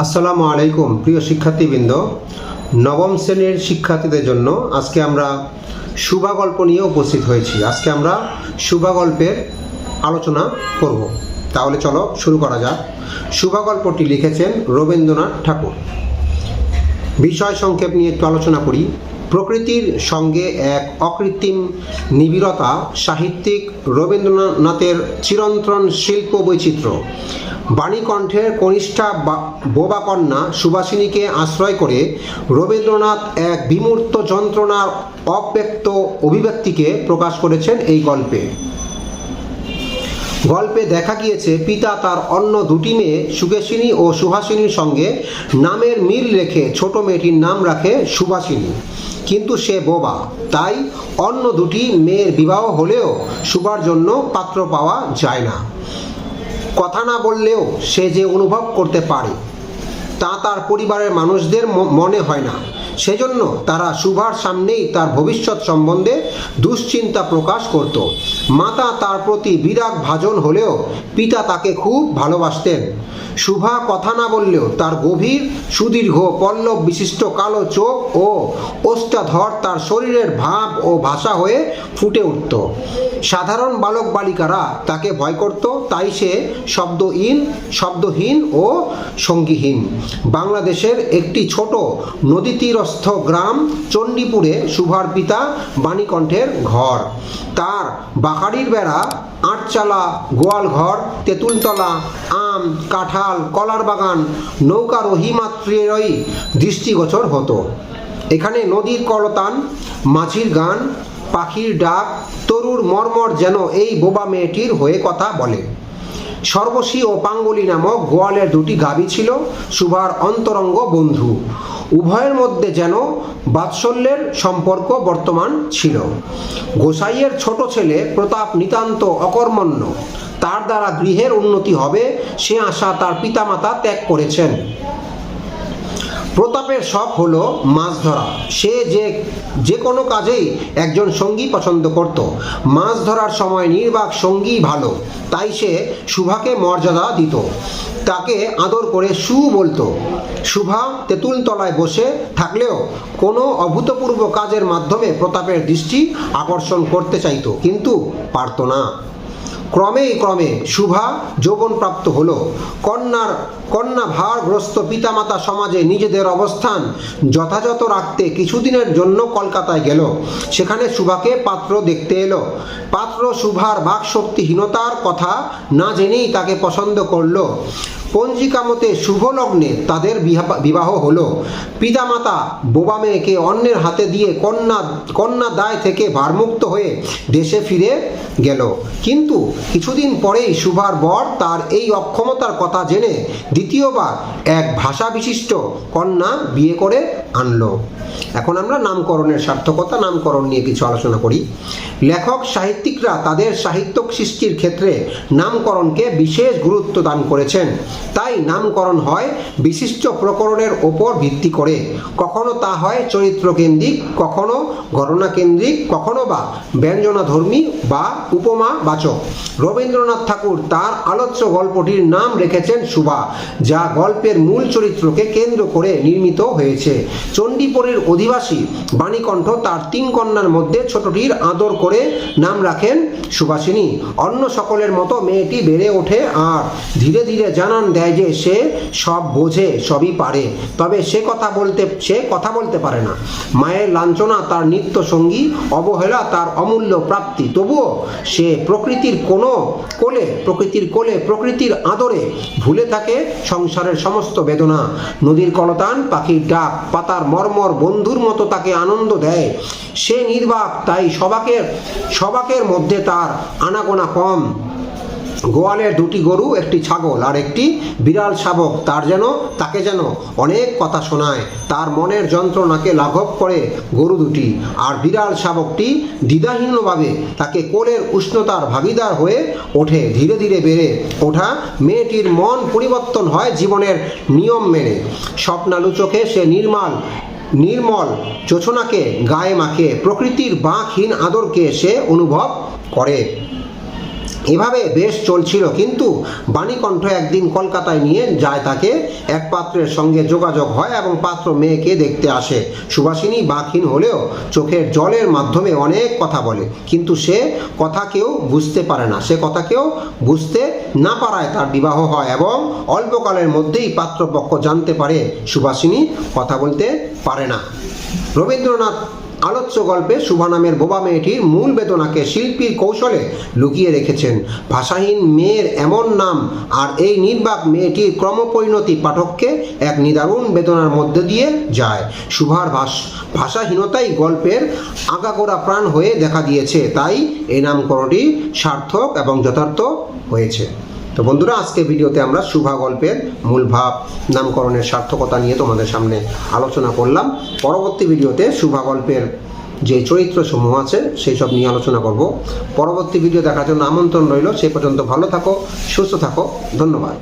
আসসালামু আলাইকুম প্রিয় শিক্ষার্থীবৃন্দ। নবম শ্রেণীর শিক্ষার্থীদের জন্য আজকে আমরা শুভা গল্প নিয়ে উপস্থিত হয়েছি। আজকে আমরা শুভা গল্পের আলোচনা করব। তাহলে চলো শুরু করা যাক। শুভা গল্পটি লিখেছেন রবীন্দ্রনাথ ঠাকুর। বিষয় সংক্ষেপ নিয়ে একটু আলোচনা করি। প্রকৃতির সঙ্গে এক অকৃত্রিম নিবিড়তা সাহিত্যিক রবীন্দ্রনাথের চিরন্তন শিল্প বৈচিত্র্য। বাণীকণ্ঠের কনিষ্ঠা বোবা কন্যা সুভাষিনীকে আশ্রয় করে রবীন্দ্রনাথ এক বিমূর্ত যন্ত্রণার অব্যক্ত অভিব্যক্তিকে প্রকাশ করেছেন এই গল্পে দেখা গিয়েছে পিতা তার অন্য দুটি মেয়ে সুকেশিনী ও সুহাসিনীর সঙ্গে নামের মিল রেখে ছোট মেয়েটির নাম রাখে সুভাষিনী, কিন্তু সে বোবা, তাই অন্য দুটি মেয়ের বিবাহ হলেও সুভার জন্য পাত্র পাওয়া যায় না। কথা না বললেও সে যে অনুভব করতে পারে তা তার পরিবারের মানুষদের মনে হয় না। সেজন্য তারা সুভার সামনেই তার ভবিষ্যৎ সম্বন্ধে দুশ্চিন্তা প্রকাশ করত। মাতা তার প্রতি বিরাগ ভাজন হলেও পিতা তাকে খুব ভালোবাসতেন। সুভা কথা না বললেও তার গভীর সুদীর্ঘ পল্লব বিশিষ্ট কালো চোখ ও ওষ্ঠাধর তার শরীরের ভাব ও ভাষা হয়ে ফুটে উঠত। সাধারণ বালক বালিকারা তাকে ভয় করত, তাই সে শব্দহীন ও সঙ্গীহীন। বাংলাদেশের একটি ছোট নদী তীরস্থ গ্রাম চণ্ডীপুরে সুভার পিতা বাণীকণ্ঠের ঘর। তার বাখারির বেড়া, আটচালা গোয়ালঘর, তেঁতুলতলা, আম, কাঁঠাল, কলার বাগান নৌকারোহী মাত্রেরই দৃষ্টিগোচর হতো। এখানে নদীর কলতান, মাঝির গান, পাখির ডাক, তরুর মর্মর যেন এই বোবা মেয়েটির হয়ে কথা বলে। সর্বশী ও পাঙ্গুলি নামক গোয়ালের দুটি গাভী ছিল সুভার অন্তরঙ্গ বন্ধু। উভয়ের মধ্যে যেন বাৎসল্যের সম্পর্ক বর্তমান ছিল। গোসাইয়ের ছোট ছেলে প্রতাপ নিতান্ত অকর্মণ্য। তার দ্বারা গৃহের উন্নতি হবে সে আশা তার পিতামাতা ত্যাগ করেছেন। প্রতাপের শখ হলো মাছ ধরা। সে যে কোনো কাজেই একজন সঙ্গী পছন্দ করত। মাছ ধরার সময় নির্বাক সঙ্গী ভালো, তাই সে সুভাকে মর্যাদা দিত, তাকে আদর করে সু বলতো। সুভা তেঁতুলতলায় বসে থাকলেও কোনো অভূতপূর্ব কাজের মাধ্যমে প্রতাপের দৃষ্টি আকর্ষণ করতে চাইত, কিন্তু পারত না। ক্রমে সুভা যৌবনপ্রাপ্ত হলো। কন্যা ভারগ্রস্ত পিতামাতা সমাজে নিজেদের অবস্থান যথাযথ রাখতে কিছুদিনের জন্য কলকাতায় গেল। সেখানে সুভাকে পাত্র দেখতে এলো। পাত্র সুভার বাকশক্তিহীনতার কথা না জেনেই তাকে পছন্দ করলো। পঞ্জিকা মতে শুভ লগ্নে তাদের বিবাহ হলো। পিতামাতা বোবা মেয়েকে অন্যের হাতে দিয়ে কন্যা দায় থেকে ভারমুক্ত হয়ে দেশে ফিরে গেল। কিন্তু কিছুদিন পরেই সুভার বর তার এই অক্ষমতার কথা জেনে দ্বিতীয়বার এক ভাষা বিশিষ্ট কন্যা বিয়ে করে আনলো। এখন আমরা নামকরণের সার্থকতা, নামকরণ নিয়ে কিছু আলোচনা করি। লেখক সাহিত্যিকরা তাদের সাহিত্য সৃষ্টির ক্ষেত্রে নামকরণকে বিশেষ গুরুত্ব দান করেছেন। তাই নামকরণ হয় বিশিষ্ট প্রকরণের ওপর ভিত্তি করে। কখনো তা হয় চরিত্রকেন্দ্রিক, কখনো ঘটনাকেন্দ্রিক, কখনো বা ব্যঞ্জনাধর্মী বা উপমাবাচক। রবীন্দ্রনাথ ঠাকুর তার আলোচ্য গল্পটির নাম রেখেছেন শুভা, যা গল্পের মূল চরিত্রকে কেন্দ্র করে নির্মিত হয়েছে। চণ্ডীপুরের অধিবাসী বাণীকণ্ঠ তার 3 কন্যার মধ্যে ছোটটির আদর করে নাম রাখেন সুভাষিনী। অন্য সকলের মতো মেয়েটি বেড়ে ওঠে আর ধীরে ধীরে জানান দেয় যে সে সব বোঝে, সবই পারে, তবে সে কথা বলতে পারে না। মায়ের লাঞ্ছনা তার নিত্য সঙ্গী, অবহেলা তার অমূল্য প্রাপ্তি। তবুও সে প্রকৃতির কোলে প্রকৃতির আদরে ভুলে থাকে সংসারের সমস্ত বেদনা। নদীর কলতান, পাখির ডাক, পাতার মর্মর বন্ধুর মতো তাকে আনন্দ দেয়। সে নির্বাক, তাই সবাকের মধ্যে তার আনাগোনা কম। গোয়ালের 2টি গরু, একটি ছাগল আর একটি বিড়াল শাবক তাকে যেন অনেক কথা শোনায়। তার মনের যন্ত্রণাকে লাঘব করে গরু 2টি, আর বিড়াল শাবকটি দ্বিধাহীনভাবে তাকে কোলের উষ্ণতার ভাগীদার হয়ে ওঠে। ধীরে ধীরে বেড়ে ওঠা মেয়েটির মন পরিবর্তন হয় জীবনের নিয়ম মেনে। স্বপ্নালু চোখে সে নির্মল জোছনাকে গায়ে মাখে। প্রকৃতির বাঁকহীন আদরকে সে অনুভব করে। এভাবে বেশ চলছিল, কিন্তু বাণীকণ্ঠ একদিন কলকাতায় নিয়ে যায় তাকে। এক পাত্রের সঙ্গে যোগাযোগ হয় এবং পাত্র মেয়েকে দেখতে আসে। সুভাষিনী বাকহীন হলেও চোখের জলের মাধ্যমে অনেক কথা বলে, কিন্তু সে কথা কেউ বুঝতে পারে না। সে কথা কেউ বুঝতে না পারায় তার বিবাহ হয় এবং অল্পকালের মধ্যেই পাত্রপক্ষ জানতে পারে সুভাষিনী কথা বলতে পারে না। রবীন্দ্রনাথ আলোচ্য গল্পে শুভা নামের বোবা মেয়েটির মূল বেদনাকে শিল্পীর কৌশলে লুকিয়ে রেখেছেন। ভাষাহীন মেয়ের এমন নাম আর এই নির্বাক মেয়েটির ক্রমপরিণতি পাঠককে এক নিদারুণ বেদনার মধ্যে দিয়ে যায়। শুভার ভাষাহীনতাই গল্পের আগাগোড়া প্রাণ হয়ে দেখা দিয়েছে, তাই এই নামকরণটি সার্থক এবং যথার্থ হয়েছে। তো বন্ধুরা, আজকে ভিডিওতে আমরা শুভা গল্পের মূল ভাব নামকরণের সার্থকতা নিয়ে তোমাদের সামনে আলোচনা করলাম। পরবর্তী ভিডিওতে শুভা গল্পের যে চরিত্র সমূহ আছে সেই সব নিয়ে আলোচনা করব। পরবর্তী ভিডিও দেখার জন্য আমন্ত্রণ রইল। সেই পর্যন্ত ভালো থাকো, সুস্থ থাকো, ধন্যবাদ।